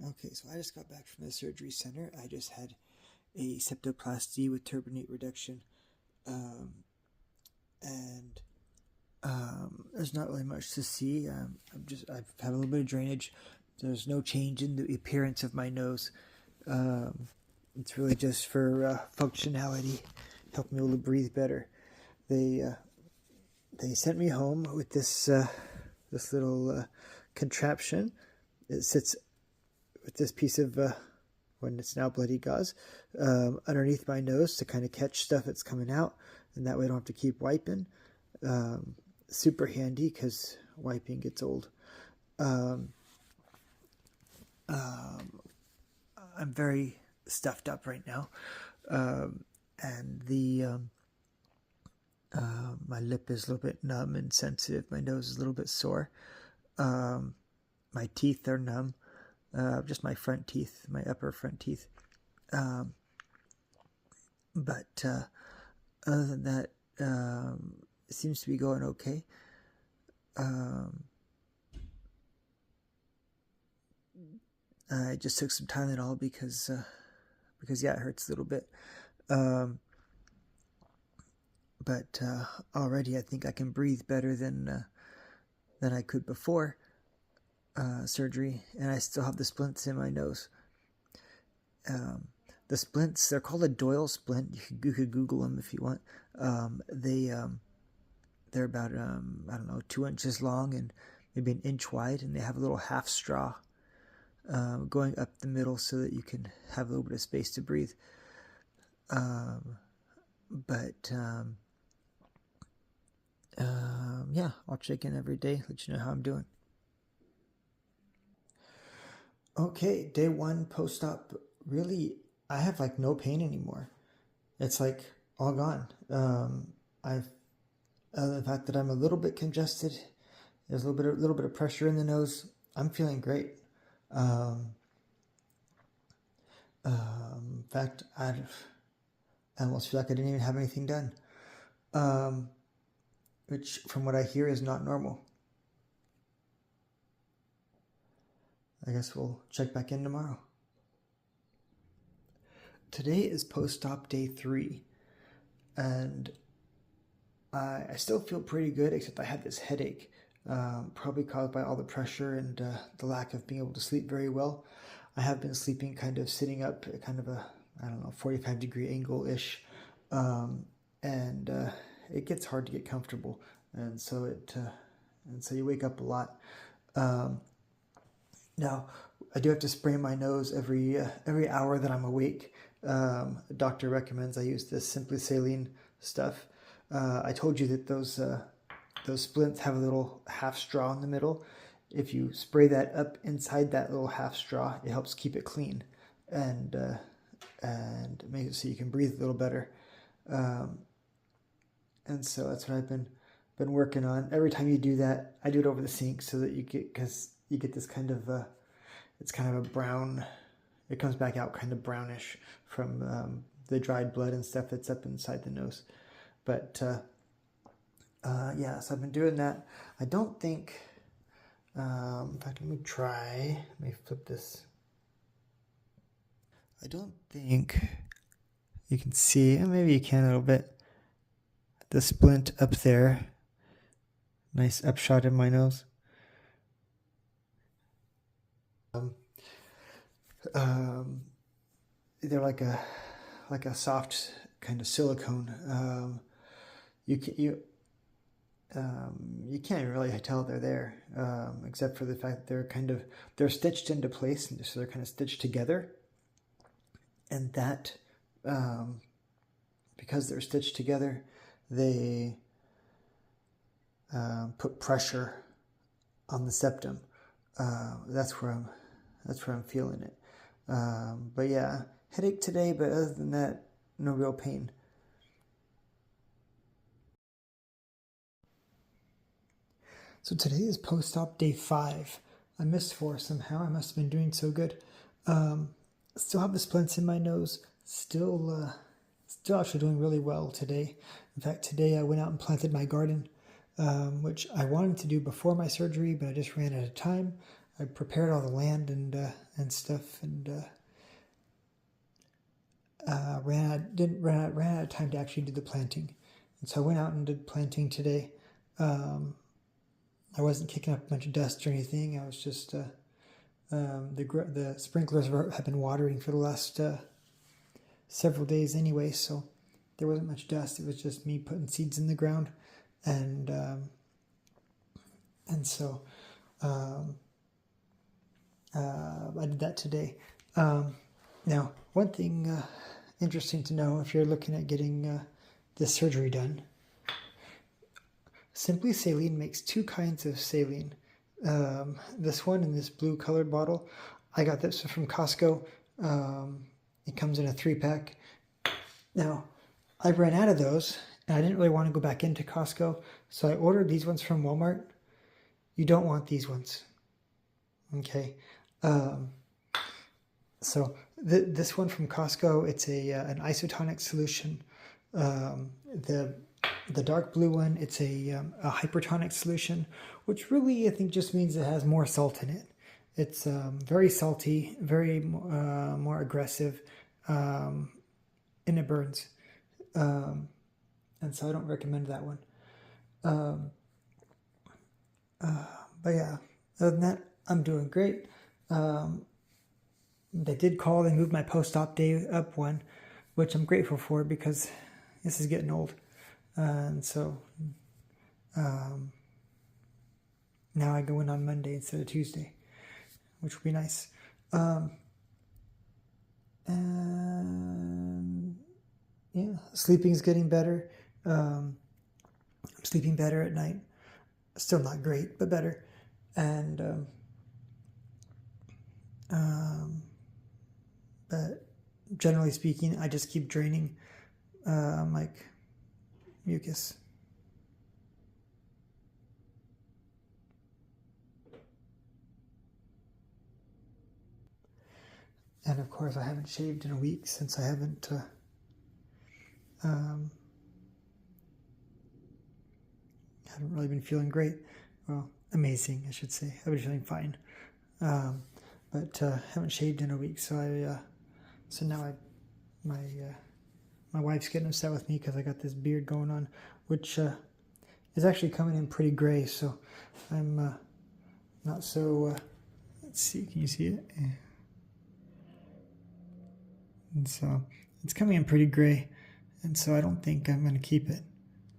Okay, so I just got back from the surgery center. I just had a septoplasty with turbinate reduction, um, and there's not really much to see. I've had a little bit of drainage. There's no change in the appearance of my nose. It's really just for functionality, help me able to breathe better. They sent me home with this little contraption. It sits with this piece of when it's now bloody gauze underneath my nose to kind of catch stuff that's coming out, and that way I don't have to keep wiping. Super handy because wiping gets old. I'm very stuffed up right now, and my lip is a little bit numb and sensitive. My nose is a little bit sore. My teeth are numb. Just my front teeth, my upper front teeth. But other than that, it seems to be going okay. I just took some Tylenol because yeah, it hurts a little bit. But already I think I can breathe better than I could before surgery, and I still have the splints in my nose. The splints, they're called a Doyle splint. You could Google them if you want. They're about I don't know, 2 inches long and maybe an inch wide, and they have a little half straw going up the middle so that you can have a little bit of space to breathe. Yeah, I'll check in every day, let you know how I'm doing. Okay, day 1 post-op. Really, I have like no pain anymore. It's like all gone. The fact that I'm a little bit congested, there's a little bit of pressure in the nose. I'm feeling great. In fact, I almost feel like I didn't even have anything done, which, from what I hear, is not normal. I guess we'll check back in tomorrow. Today is post-op day 3, and I still feel pretty good, except I had this headache, probably caused by all the pressure and the lack of being able to sleep very well. I have been sleeping kind of sitting up at kind of a, I don't know, 45-degree angle-ish, and it gets hard to get comfortable, and so you wake up a lot. Now, I do have to spray my nose every hour that I'm awake. The doctor recommends I use this Simply Saline stuff. I told you that those splints have a little half straw in the middle. If you spray that up inside that little half straw, it helps keep it clean and make it so you can breathe a little better. And so that's what I've been working on. Every time you do that, I do it over the sink so that you get this kind of it's kind of a brown. It comes back out kind of brownish from the dried blood and stuff that's up inside the nose. But yeah, so I've been doing that. I don't think. In fact, let me flip this. I don't think you can see, and maybe you can a little bit, the splint up there. Nice upshot in my nose. They're like a soft kind of silicone. You can't really tell they're there, except for the fact that they're stitched into place, and so they're kind of stitched together. And that, because they're stitched together, they put pressure on the septum. That's where I'm feeling it. But yeah, headache today, but other than that, no real pain. So today is post-op day 5. I missed 4 somehow. I must have been doing so good. Still have the splints in my nose. Still actually doing really well today. In fact, today I went out and planted my garden, which I wanted to do before my surgery, but I just ran out of time. I prepared all the land and stuff, and ran out of time to actually do the planting. And so I went out and did planting today. I wasn't kicking up a bunch of dust or anything. I was just the sprinklers have been watering for the last several days anyway, so there wasn't much dust. It was just me putting seeds in the ground, and so I did that today. Now, one thing interesting to know if you're looking at getting this surgery done, Simply Saline makes two kinds of saline. This one in this blue colored bottle, I got this from Costco. It comes in a 3-pack. Now, I ran out of those, and I didn't really want to go back into Costco, so I ordered these ones from Walmart. You don't want these ones. Okay. So this one from Costco, it's an isotonic solution. The dark blue one, it's a hypertonic solution, which really I think just means it has more salt in it. It's very salty, very more aggressive, and it burns. And so I don't recommend that one. But yeah, other than that, I'm doing great. They did call, they moved my post-op day up one, which I'm grateful for because this is getting old. And so now I go in on Monday instead of Tuesday, which will be nice. And yeah, sleeping's getting better. I'm sleeping better at night. Still not great, but better. And but generally speaking, I just keep draining like mucus. And of course, I haven't shaved in a week since I haven't really been feeling great. Well, amazing, I should say. I've been feeling fine, but haven't shaved in a week. So so now my wife's getting upset with me because I got this beard going on, which is actually coming in pretty gray. So I'm not so. Let's see, can you see it? Yeah. And so it's coming in pretty gray, and so I don't think I'm going to keep it.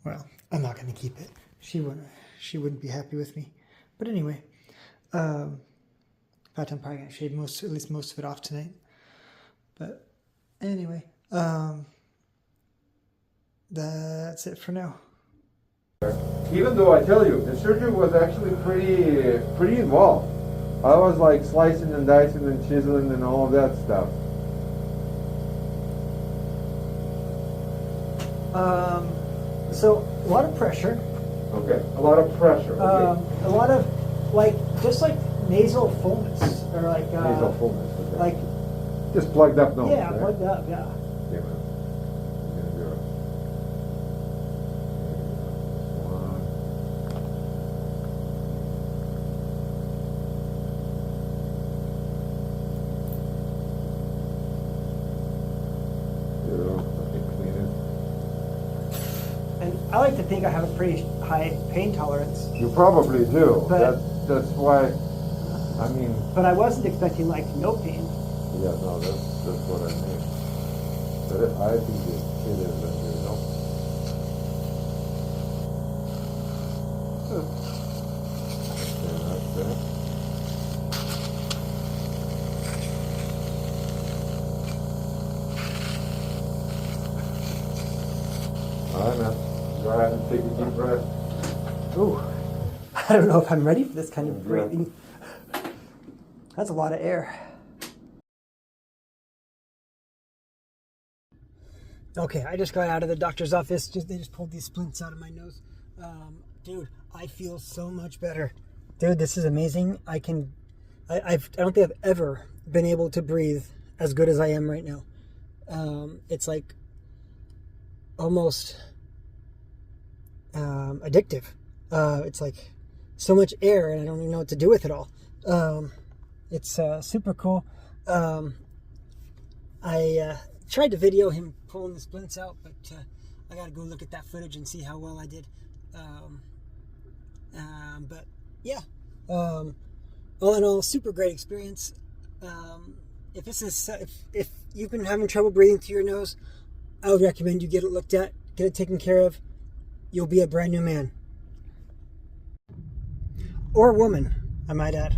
Well, I'm not going to keep it. She wouldn't be happy with me. But anyway, in fact, I'm probably going to shave at least most of it off tonight. But anyway, that's it for now. Even though I tell you, the surgery was actually pretty involved. I was like slicing and dicing and chiseling and all of that stuff. So a lot of pressure. Okay, a lot of pressure. Okay. A lot of just like nasal fullness, or like nasal fullness. Okay. Like just plugged up nose. Yeah, right? plugged up. Yeah. Okay, man. I'm gonna do it. One. Two. Let me clean it. And I like to think I have a pretty high pain tolerance. You probably do. But, that's why. I mean. But I wasn't expecting like no pain. Yeah, no, that's what I mean. But I think it is, you know. Yeah, that's it. All right, man. Go ahead and take a deep breath. Ooh, I don't know if I'm ready for this kind of breathing. That's a lot of air. Okay, I just got out of the doctor's office. They just pulled these splints out of my nose. Dude, I feel so much better. Dude, this is amazing. I don't think I've ever been able to breathe as good as I am right now. It's like almost addictive. It's like so much air, and I don't even know what to do with it all. It's super cool. I tried to video him pulling the splints out, but I got to go look at that footage and see how well I did. But yeah, all in all, super great experience. If you've been having trouble breathing through your nose, I would recommend you get it looked at, get it taken care of. You'll be a brand new man. Or woman, I might add.